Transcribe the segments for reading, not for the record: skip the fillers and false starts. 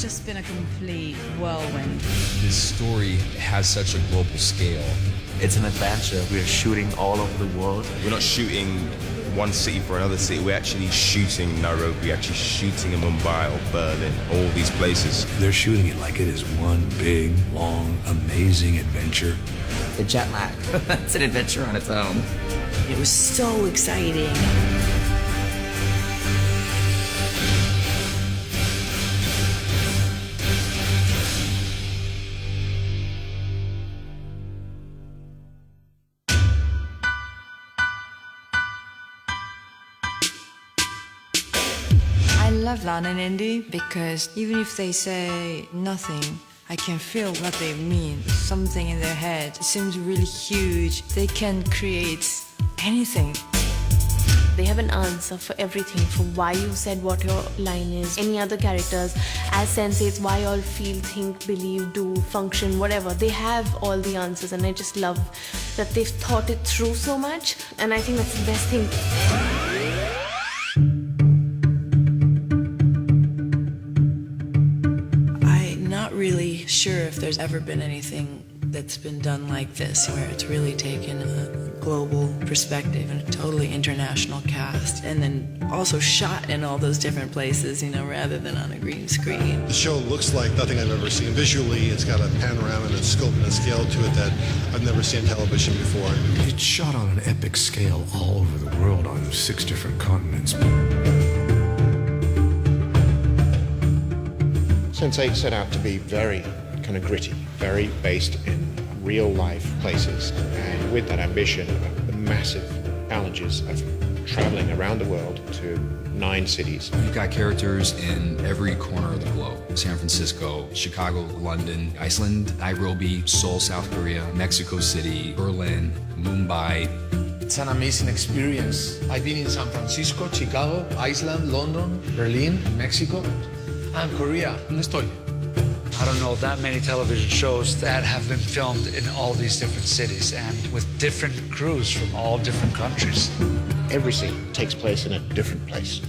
just been a complete whirlwind. This story has such a global scale. It's an adventure. We're shooting all over the world. We're not shooting one city for another city. We're actually shooting Nairobi, actually shooting in Mumbai or Berlin, all these places. They're shooting it like it is one big, long, amazing adventure. The jet lag, that's an adventure on its own. It was so exciting. I love London indie because even if they say nothing, I can feel what they mean. Something in their head. It seems really huge. They can create anything. They have an answer for everything, for why you said what your line is. Any other characters, as senseis, why all feel, think, believe, do, function, whatever. They have all the answers, and I just love that they've thought it through so much. And I think that's the best thing. Really sure if there's ever been anything that's been done like this, where it's really taken a global perspective and a totally international cast, and then also shot in all those different places, you know, rather than on a green screen. The show looks like nothing I've ever seen. Visually, it's got a panorama and a scope and a scale to it that I've never seen television before. It's shot on an epic scale all over the world on 6 different continents. Sense8 set out to be very kind of gritty, very based in real life places, and with that ambition, the massive challenges of traveling around the world to 9 cities. You've got characters in every corner of the globe. San Francisco, Chicago, London, Iceland, Nairobi, Seoul, South Korea, Mexico City, Berlin, Mumbai. It's an amazing experience. I've been in San Francisco, Chicago, Iceland, London, Berlin, Mexico, and Korea. ¿Dónde estoy? I don't know that many television shows that have been filmed in all these different cities and with different crews from all different countries. Every scene takes place in a different place,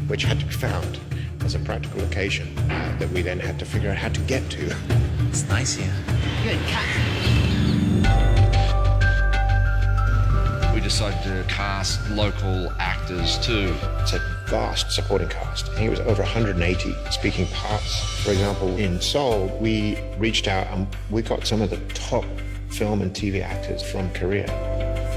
which had to be found as a practical location that we then had to figure out how to get to. It's nice here. Good cat. We decided to cast local actors too. It's a vast supporting cast. I think it was over 180 speaking parts. For example, in Seoul, we reached out and we got some of the top film and TV actors from Korea.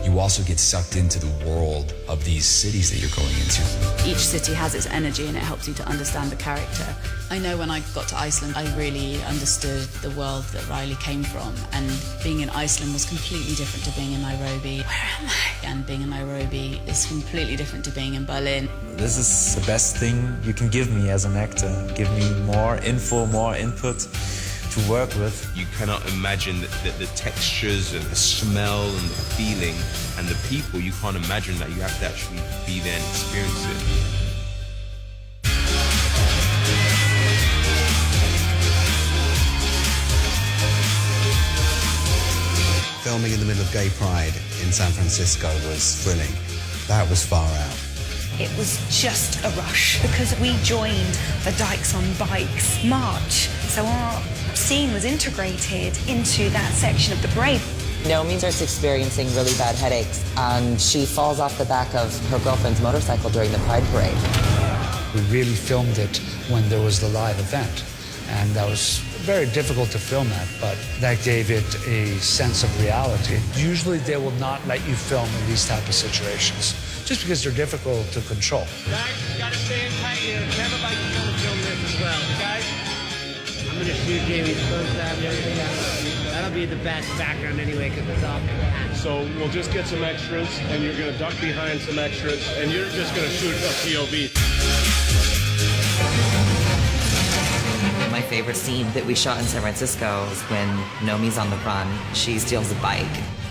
You also get sucked into the world of these cities that you're going into. Each city has its energy and it helps you to understand the character. I know when I got to Iceland, I really understood the world that Riley came from, and being in Iceland was completely different to being in Nairobi. Where am I? And being in Nairobi is completely different to being in Berlin. This is the best thing you can give me as an actor. Give me more info, more input to work with. You cannot imagine the textures and the smell and the feeling and the people. You can't imagine that. You have to actually be there and experience it. Filming in the middle of Gay Pride in San Francisco was thrilling. That was far out. It was just a rush because we joined the Dykes on Bikes march. So our scene was integrated into that section of the parade. Naomi starts experiencing really bad headaches, and she falls off the back of her girlfriend's motorcycle during the Pride Parade. We really filmed it when there was the live event, and that was very difficult to film that, but that gave it a sense of reality. Usually they will not let you film in these type of situations, just because they're difficult to control. Guys, you gotta stay in tight here. Everybody's gonna film this as well. Guys, I'm gonna shoot Jamie's close up and everything else. That'll be the best background anyway, because it's off. So we'll just get some extras, and you're gonna duck behind some extras, and you're just gonna shoot a POV. My favorite scene that we shot in San Francisco is when Nomi's on the run. She steals a bike.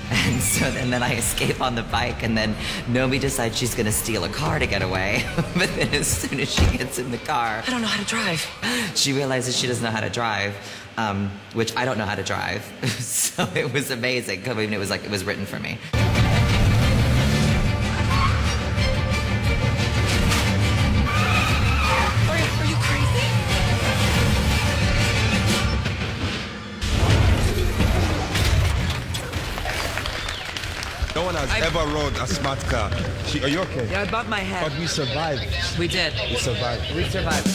And then I escape on the bike, and then Nomi decides she's gonna steal a car to get away. But then as soon as she gets in the car, I don't know how to drive. She realizes she doesn't know how to drive, which I don't know how to drive. So it was amazing. I mean, it was like it was written for me. Are you crazy? one has ever rode a smart car. Are you okay? Yeah, I bumped my head. But we survived. We did. We survived. We survived.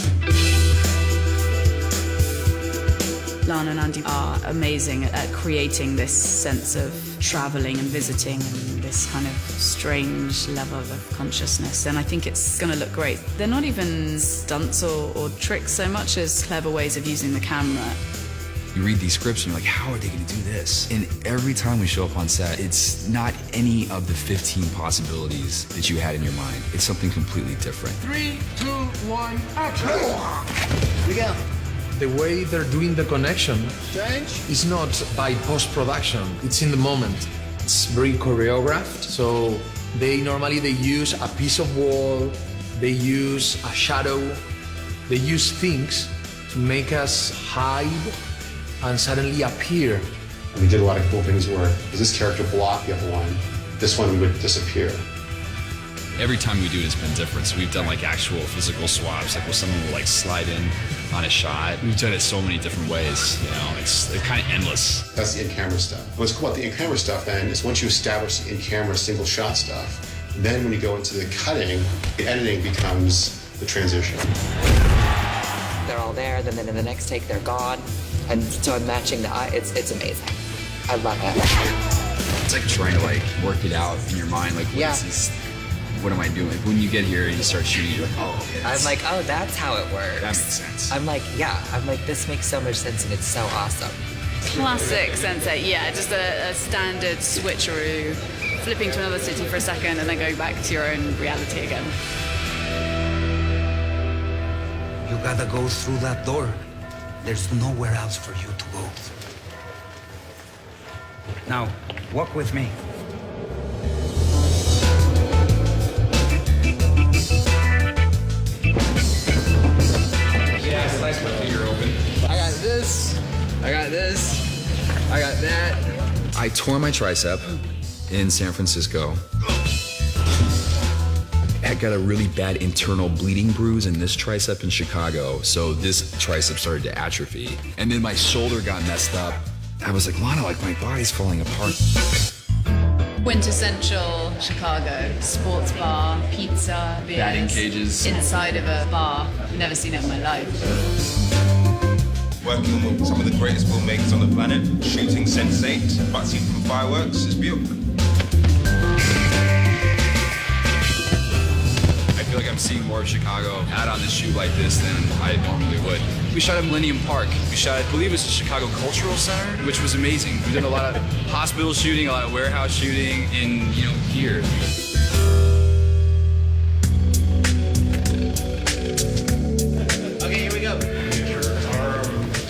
Lana and Andy are amazing at creating this sense of traveling and visiting and this kind of strange level of consciousness. And I think it's going to look great. They're not even stunts or tricks so much as clever ways of using the camera. You read these scripts and you're like, how are they going to do this? And every time we show up on set, it's not any of the 15 possibilities that you had in your mind. It's something completely different. 3, 2, 1, action! Miguel. The way they're doing the connection is not by post-production, it's in the moment. It's very choreographed, so they use a piece of wall, they use a shadow, they use things to make us hide and suddenly appear. We did a lot of cool things where this character blocked the other one, this one we would disappear. Every time we do it, it's been different. So we've done like actual physical swaps, like where someone will like slide in on a shot. We've done it so many different ways, you know, it's kind of endless. That's the in-camera stuff. What's cool about the in-camera stuff then is once you establish the in-camera single shot stuff, then when you go into the cutting, the editing becomes the transition. They're all there, then in the next take they're gone. And so I'm matching the eye. It's amazing. I love it. It's like trying to like work it out in your mind, like what am I doing? When you get here and you start shooting, you're like, oh, okay. I'm like, oh, that's how it works. That makes sense. I'm like, this makes so much sense and it's so awesome. Classic Sense8, yeah, just a standard switcheroo, flipping to another city for a second and then going back to your own reality again. You gotta go through that door. There's nowhere else for you to go. Now, walk with me. Yeah, it's nice when you're open. I got this, I got this, I got that. I tore my tricep in San Francisco. I got a really bad internal bleeding bruise in this tricep in Chicago, so this tricep started to atrophy. And then my shoulder got messed up. I was like, Lana, like my body's falling apart. Quintessential Chicago, sports bar, pizza, beers, batting cages. Inside of a bar. Never seen it in my life. Working with some of the greatest filmmakers on the planet, shooting Sense8, but see from fireworks is beautiful. I feel like I'm seeing more of Chicago out on this shoot like this than I normally would. We shot at Millennium Park. We shot, I believe it's the Chicago Cultural Center, which was amazing. We've done a lot of hospital shooting, a lot of warehouse shooting, and you know, here. Okay, here we go.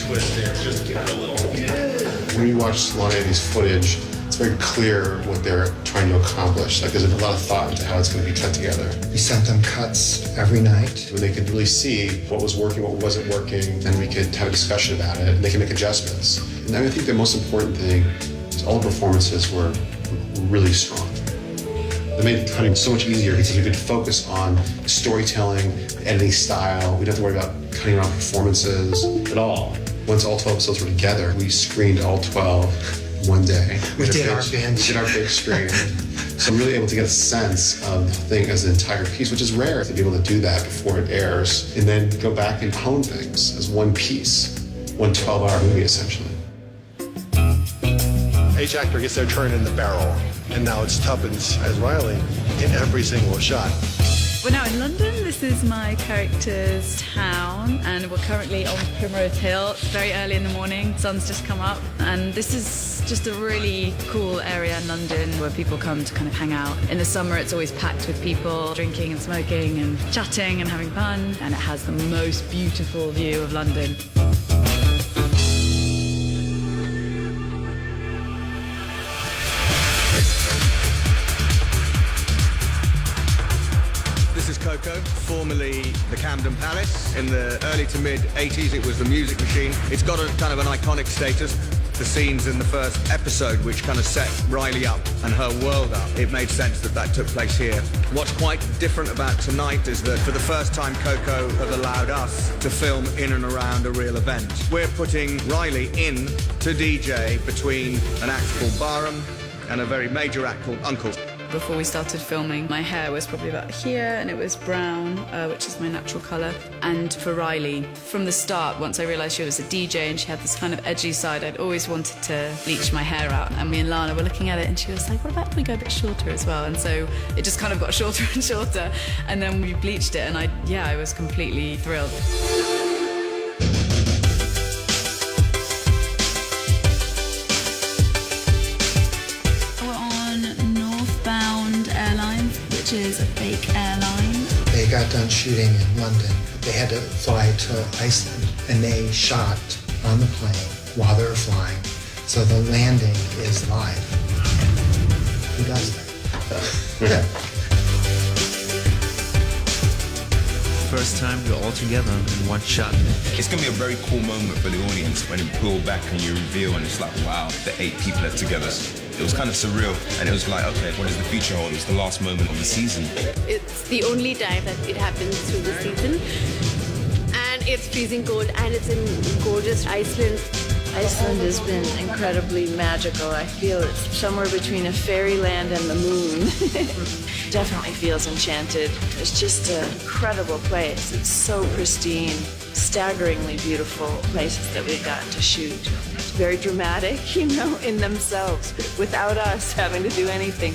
Twist there, just give it a little. When you watch a lot of these footage, it's very clear what they're trying to accomplish. Like there's a lot of thought into how it's going to be cut together. We sent them cuts every night. When they could really see what was working, what wasn't working, then we could have a discussion about it, and they can make adjustments. And I think the most important thing is all the performances were really strong. They made cutting so much easier because we could focus on storytelling, editing style. We didn't have to worry about cutting around performances at all. Once all 12 episodes were together, we screened all 12 one day. We did our big screen. So I'm really able to get a sense of the thing as an entire piece, which is rare to be able to do that before it airs, and then go back and hone things as one piece, one 12-hour movie essentially. Each actor gets their turn in the barrel, and now it's Tuppence as Riley in every single shot. We're now in London. This is my character's town, and we're currently on Primrose Hill. It's very early in the morning, sun's just come up, and this is just a really cool area in London where people come to kind of hang out. In the summer, it's always packed with people drinking and smoking and chatting and having fun, and it has the most beautiful view of London. Coco, formerly the Camden Palace. In the early to mid 80s, it was the Music Machine. It's got a kind of an iconic status. The scenes in the first episode, which kind of set Riley up and her world up, it made sense that that took place here. What's quite different about tonight is that for the first time, Coco have allowed us to film in and around a real event. We're putting Riley in to DJ between an act called Barham, and a very major act called Uncle. Before we started filming, my hair was probably about here, and it was brown, which is my natural colour. And for Riley, from the start, once I realised she was a DJ and she had this kind of edgy side, I'd always wanted to bleach my hair out. And me and Lana were looking at it, and she was like, what about if we go a bit shorter as well? And so it just kind of got shorter and shorter. And then we bleached it, and I was completely thrilled. Is a fake airline. They got done shooting in London. They had to fly to Iceland, and they shot on the plane while they were flying. So the landing is live. Who does that? First time we're all together in one shot. It's gonna be a very cool moment for the audience when you pull back and you reveal, and it's like, wow, the 8 people are together. It was kind of surreal, and it was like, okay, what does the future hold? It was the last moment of the season. It's the only time that it happens through the season, and it's freezing cold, and it's in gorgeous Iceland. Iceland has been incredibly magical. I feel it's somewhere between a fairyland and the moon. Definitely feels enchanted. It's just an incredible place. It's so pristine, staggeringly beautiful places that we've gotten to shoot. It's very dramatic, you know, in themselves, without us having to do anything.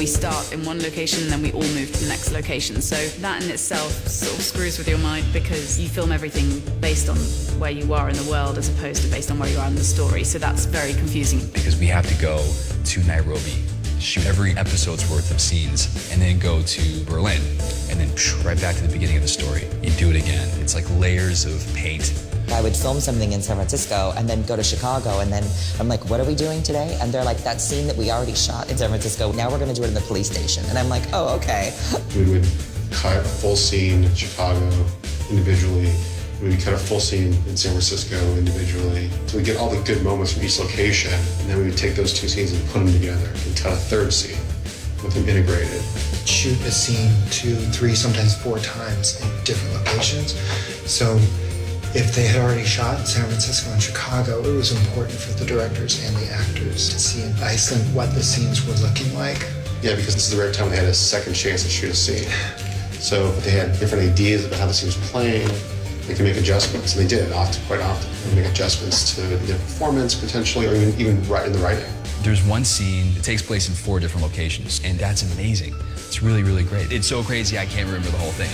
Start in one location and then we all move to the next location. So that in itself sort of screws with your mind, because you film everything based on where you are in the world as opposed to based on where you are in the story. So that's very confusing. Because we have to go to Nairobi, shoot every episode's worth of scenes, and then go to Berlin, and then right back to the beginning of the story. You do it again. It's like layers of paint. I would film something in San Francisco and then go to Chicago, and then I'm like, what are we doing today? And they're like, that scene that we already shot in San Francisco, now we're gonna do it in the police station. And I'm like, oh, okay. We would cut a full scene in Chicago individually. We would cut a full scene in San Francisco individually. So we get all the good moments from each location, and then we would take those 2 scenes and put them together and cut a 3rd scene with them integrated. Shoot a scene 2, 3, sometimes 4 times in different locations. So if they had already shot in San Francisco and Chicago, it was important for the directors and the actors to see in Iceland what the scenes were looking like. Yeah, because this is the rare time they had a second chance to shoot a scene. So if they had different ideas about how the scene was playing, they could make adjustments, and they did quite often. They make adjustments to their performance, potentially, or even right in the writing. There's one scene that takes place in 4 different locations, and that's amazing. It's really, really great. It's so crazy I can't remember the whole thing.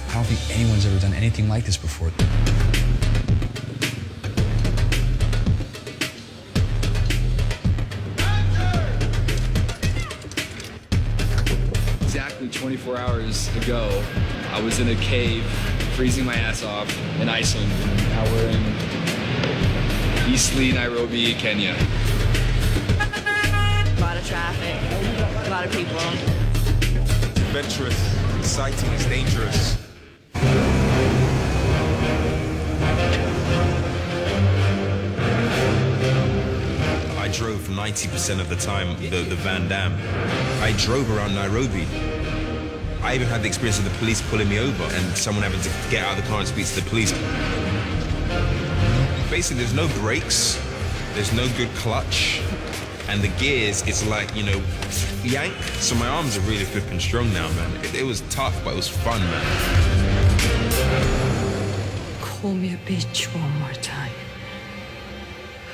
I don't think anyone's ever done anything like this before. Exactly 24 hours ago, I was in a cave, freezing my ass off in Iceland. Now we're in Eastleigh, Nairobi, Kenya. A lot of traffic, a lot of people. It's adventurous, exciting, it's dangerous. I drove 90% of the time the Van Dam. I drove around Nairobi. I even had the experience of the police pulling me over and someone having to get out of the car and speak to the police. Basically, there's no brakes, there's no good clutch, and the gears, it's like, you know, yank. So my arms are really flipping strong now, man. It was tough, but it was fun, man. Call me a bitch one more time,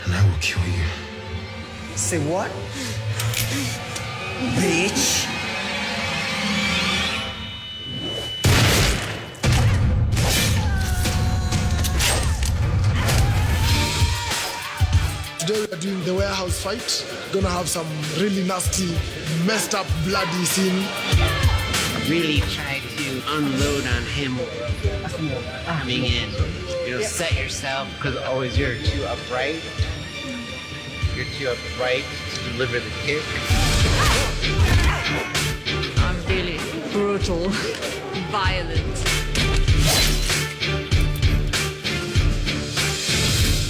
and I will kill you. Say what? Bitch. Today we are doing the warehouse fight. Gonna have some really nasty, messed up, bloody scene. Really try to unload on him coming in. You know, set yourself, because always you're too upright. You're too upright to deliver the kick. I'm really brutal, violent.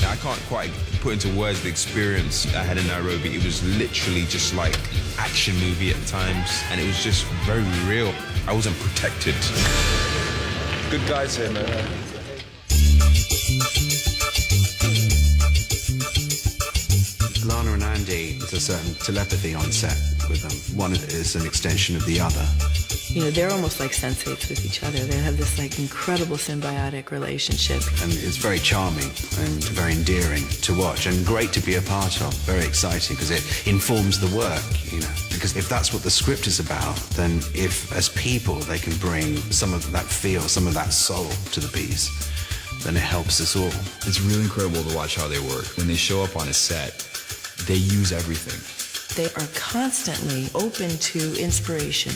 I can't quite put into words the experience I had in Nairobi. It was literally just like action movie at times, and it was just very real. I wasn't protected. Good guys here, man. Lana and Andy, there's a certain telepathy on set with them. One is an extension of the other. You know, they're almost like sensates with each other. They have this like incredible symbiotic relationship. And it's very charming and very endearing to watch and great to be a part of. Very exciting because it informs the work, you know. Because if that's what the script is about, then if as people they can bring some of that feel, some of that soul to the piece, then it helps us all. It's really incredible to watch how they work. When they show up on a set, they use everything. They are constantly open to inspiration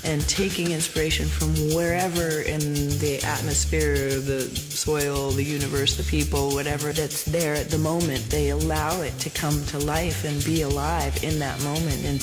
and taking inspiration from wherever in the atmosphere, the soil, the universe, the people, whatever that's there at the moment. They allow it to come to life and be alive in that moment and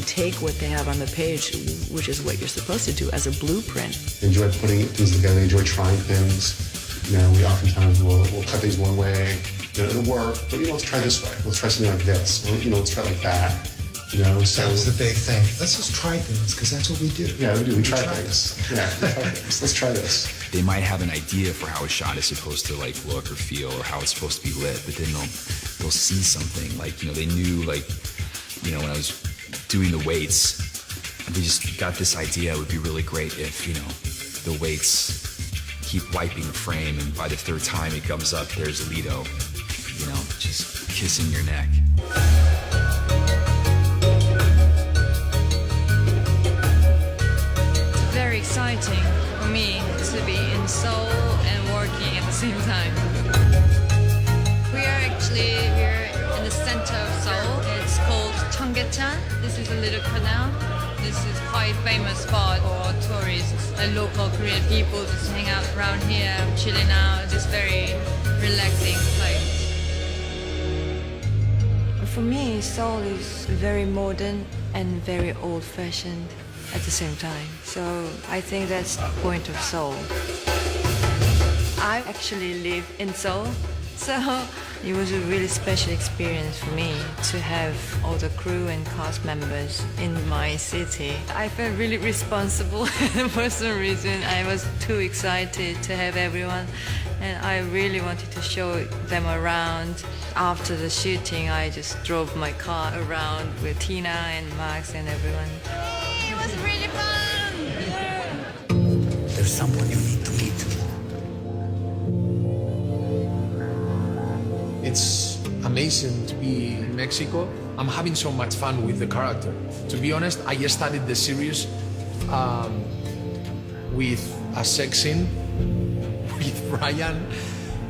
take what they have on the page, which is what you're supposed to do as a blueprint. Enjoy putting things together, enjoy trying things. You know, we oftentimes will cut things one way, you know, it'll work, but you know, let's try this way. Let's try something like this. Or, you know, let's try like that. You know, so that was the big thing. Let's just try things, because that's what we do. Yeah, we do. We try things. Yeah, we try things. Let's try this. They might have an idea for how a shot is supposed to like look or feel or how it's supposed to be lit, but then they'll see something. Like, you know, they knew, like, you know, when I was doing the weights, they just got this idea it would be really great if, you know, the weights keep wiping the frame, and by the third time it comes up, there's Alito, you know, just kissing your neck. Very exciting for me to be in Seoul and working at the same time. We're in the center of Seoul. It's called Cheonggyecheon. This is a little canal. This is quite famous spot for tourists and local Korean people just hang out around here, chilling out. Just very relaxing place. For me, Seoul is very modern and very old-fashioned at the same time. So I think that's the point of Seoul. I actually live in Seoul, so it was a really special experience for me to have all the crew and cast members in my city. I felt really responsible for some reason. I was too excited to have everyone, and I really wanted to show them around. After the shooting, I just drove my car around with Tina and Max and everyone. It was really fun! There's someone you need to meet. It's amazing to be in Mexico. I'm having so much fun with the character. To be honest, I studied the series with a sex scene with Brian,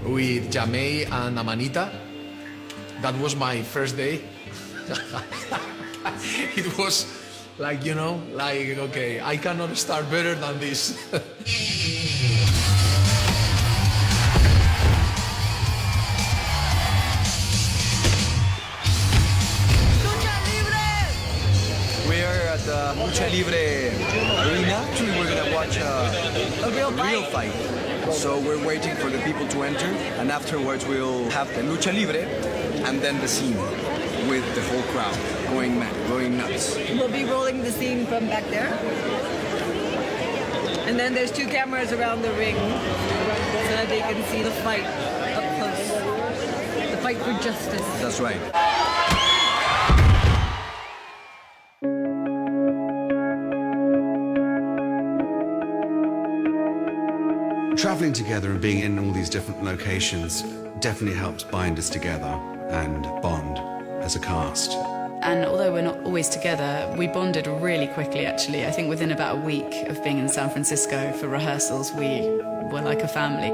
with Jamey and Amanita. That was my first day. It was like, you know, like, okay, I cannot start better than this. We're at the Lucha Libre arena. Actually, we're gonna watch a real fight. So we're waiting for the people to enter, and afterwards we'll have the Lucha Libre, and then the scene with the whole crowd going mad, going nuts. We'll be rolling the scene from back there. And then there's 2 cameras around the ring so that they can see the fight up close. The fight for justice. That's right. Traveling together and being in all these different locations definitely helps bind us together and bond as a cast. And although we're not always together, we bonded really quickly, actually. I think within about a week of being in San Francisco for rehearsals, we were like a family.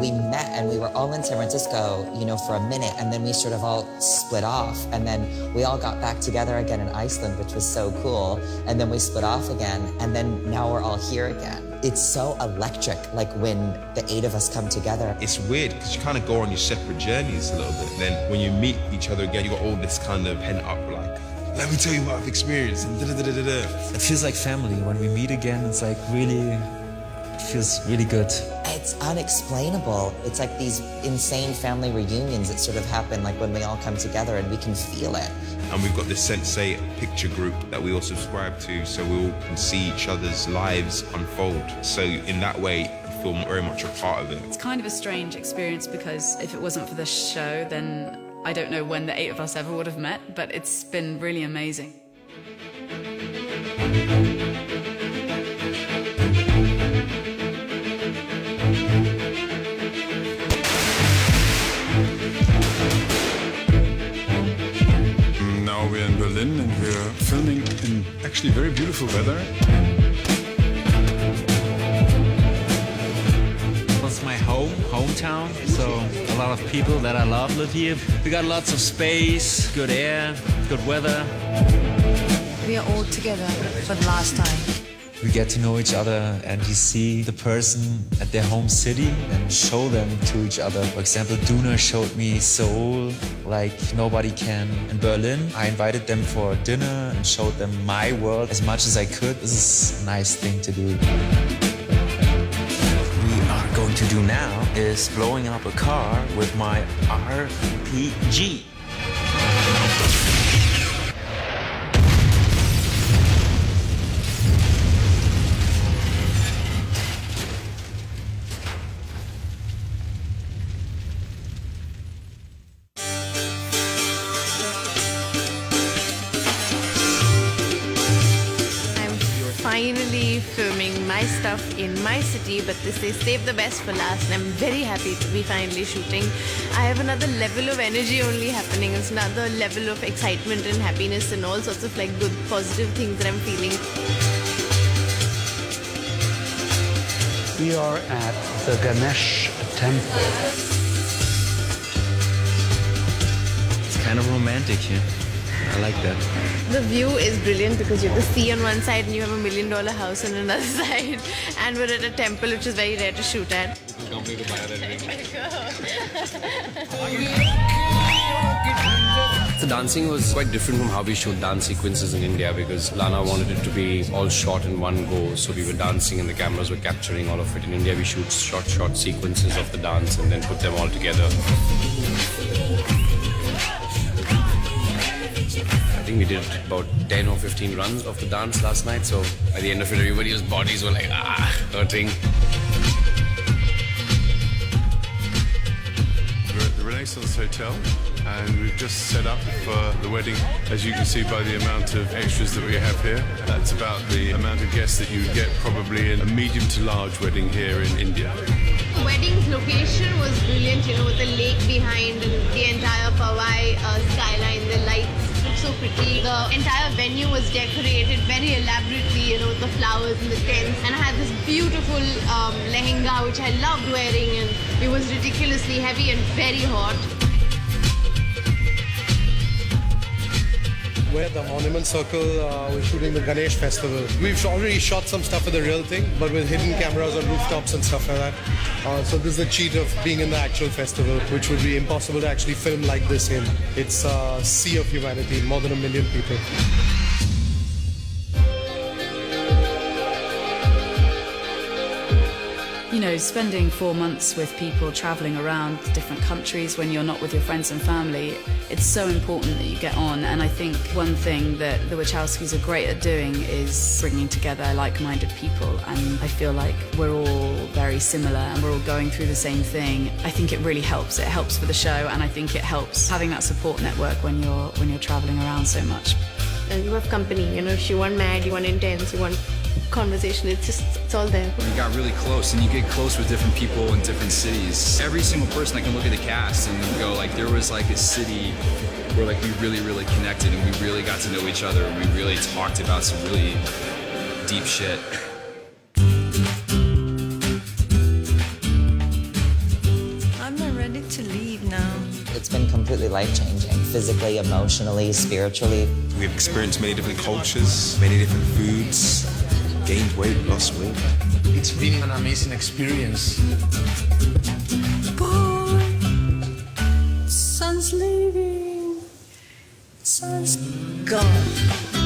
We met and we were all in San Francisco, you know, for a minute, and then we sort of all split off, and then we all got back together again in Iceland, which was so cool, and then we split off again, and then now we're all here again. It's so electric, like when the 8 of us come together. It's weird because you kind of go on your separate journeys a little bit. Then when you meet each other again, you got all this kind of pent up, like, let me tell you what I've experienced, and da-da-da-da-da. It feels like family. When we meet again, it's like really feels really good. It's unexplainable. It's like these insane family reunions that sort of happen like when we all come together and we can feel it. And we've got this Sense8 picture group that we all subscribe to, so we all can see each other's lives unfold. So in that way, I feel very much a part of it. It's kind of a strange experience because if it wasn't for this show, then I don't know when the 8 of us ever would have met, but it's been really amazing. Now we're in Berlin and we're filming in actually very beautiful weather. It's my hometown, so a lot of people that I love live here. We got lots of space, good air, good weather. We are all together for the last time. We get to know each other and you see the person at their home city and show them to each other. For example, Duna showed me Seoul like nobody can. In Berlin, I invited them for dinner and showed them my world as much as I could. This is a nice thing to do. What we're going to do now is blowing up a car with my RPG. Finally filming my stuff in my city, but they say save the best for last, and I'm very happy to be finally shooting. I have another level of energy only happening. It's another level of excitement and happiness and all sorts of like good positive things that I'm feeling. We are at the Ganesh temple. It's kind of romantic here. I like that. The view is brilliant because you have the sea on one side and you have $1 million house on another side, and we're at a temple which is very rare to shoot at. The dancing was quite different from how we shoot dance sequences in India because Lana wanted it to be all shot in one go, so we were dancing and the cameras were capturing all of it. In India we shoot short sequences of the dance and then put them all together. I think we did about 10 or 15 runs of the dance last night, so by the end of it everybody's bodies were like, hurting. We're at the Renaissance Hotel and we've just set up for the wedding. As you can see by the amount of extras that we have here, that's about the amount of guests that you would get probably in a medium to large wedding here in India. The wedding's location was brilliant, you know, with the lake behind and the entire Powai skyline, the lights look so pretty. The entire venue was decorated very elaborately, you know, with the flowers and the tents. And I had this beautiful lehenga which I loved wearing, and it was ridiculously heavy and very hot. We're at the Monument Circle, we're shooting the Ganesh Festival. We've already shot some stuff for the real thing, but with hidden cameras on rooftops and stuff like that. So this is the cheat of being in the actual festival, which would be impossible to actually film like this in. It's a sea of humanity, more than 1 million people. You know, spending 4 months with people traveling around different countries when you're not with your friends and family, it's so important that you get on. And I think one thing that the Wachowskis are great at doing is bringing together like-minded people. And I feel like we're all very similar and we're all going through the same thing. I think it really helps. It helps for the show, and I think it helps having that support network when you're traveling around so much. And you have company, you know, if you want mad, you want intense, you want conversation, it's all there. We got really close, and you get close with different people in different cities. Every single person I can look at the cast and go like, there was like a city where like we really connected and we really got to know each other and we really talked about some really deep shit. I'm not ready to leave now. It's been completely life-changing, physically, emotionally, spiritually. We've experienced many different cultures, many different foods, gained weight, lost weight. It's been an amazing experience. Bye. Sun's leaving. Sun's gone.